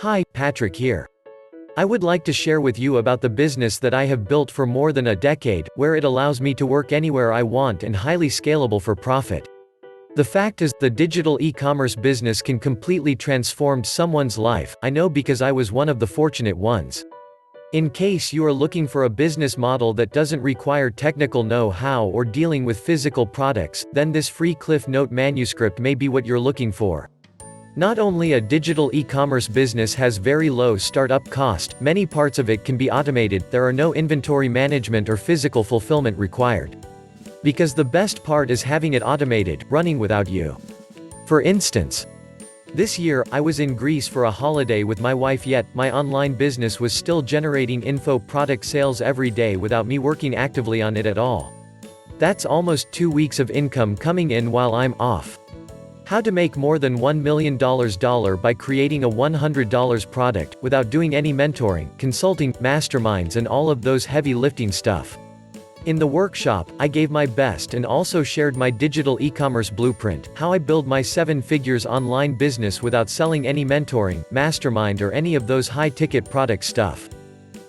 Hi, Patrick here. I would like to share with you about the business that I have built for more than a decade, where it allows me to work anywhere I want and highly scalable for profit. The fact is, the digital e-commerce business can completely transform someone's life. I know because I was one of the fortunate ones. In case you are looking for a business model that doesn't require technical know-how or dealing with physical products, then this free Cliff Note manuscript may be what you're looking for. Not only a digital e-commerce business has very low startup cost, many parts of it can be automated, there are no inventory management or physical fulfillment required. Because the best part is having it automated, running without you. For instance, this year, I was in Greece for a holiday with my wife, yet my online business was still generating product sales every day without me working actively on it at all. That's almost 2 weeks of income coming in while I'm off. How to make more than $1 million by creating a $100 product, without doing any mentoring, consulting, masterminds and all of those heavy lifting stuff. In the workshop, I gave my best and also shared my digital e-commerce blueprint, how I build my 7 figures online business without selling any mentoring, mastermind or any of those high-ticket product stuff.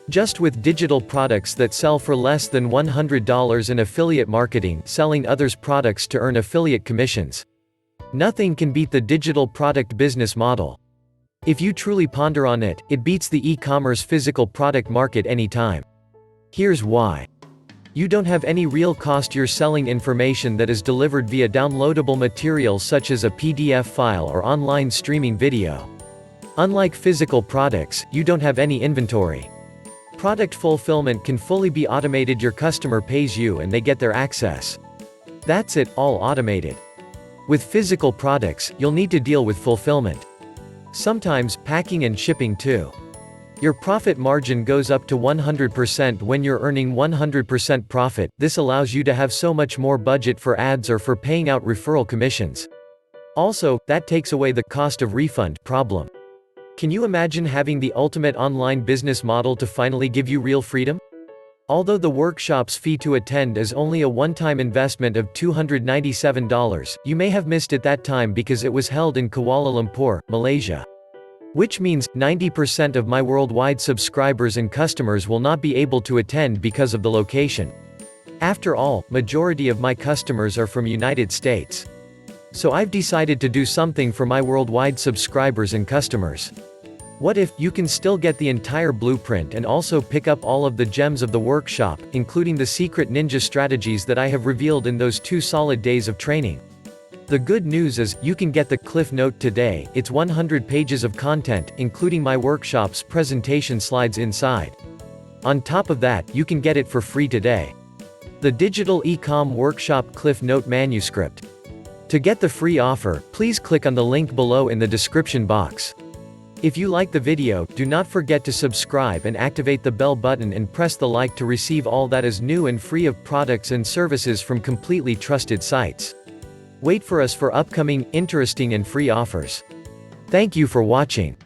Just with digital products that sell for less than $100 in affiliate marketing, selling others' products to earn affiliate commissions. Nothing can beat the digital product business model. If you truly ponder on it, it beats the e-commerce physical product market anytime. Here's why. You don't have any real cost. You're selling information that is delivered via downloadable material such as a PDF file or online streaming video. Unlike physical products, you don't have any inventory. Product fulfillment can fully be automated. Your customer pays you and they get their access. That's it, all automated. With physical products, you'll need to deal with fulfillment. Sometimes, packing and shipping too. Your profit margin goes up to 100% when you're earning 100% profit. This allows you to have so much more budget for ads or for paying out referral commissions. Also, that takes away the cost of refund problem. Can you imagine having the ultimate online business model to finally give you real freedom? Although the workshop's fee to attend is only a one-time investment of $297, you may have missed it that time because it was held in Kuala Lumpur, Malaysia. Which means, 90% of my worldwide subscribers and customers will not be able to attend because of the location. After all, majority of my customers are from United States. So I've decided to do something for my worldwide subscribers and customers. What if you can still get the entire blueprint and also pick up all of the gems of the workshop, including the secret ninja strategies that I have revealed in those 2 solid days of training? The good news is, you can get the Cliff Note today. It's 100 pages of content, including my workshop's presentation slides inside. On top of that, you can get it for free today. The Digital E-Com Workshop Cliff Note Manuscript. To get the free offer, please click on the link below in the description box. If you like the video, do not forget to subscribe and activate the bell button and press the like to receive all that is new and free of products and services from completely trusted sites. Wait for us for upcoming, interesting and free offers. Thank you for watching.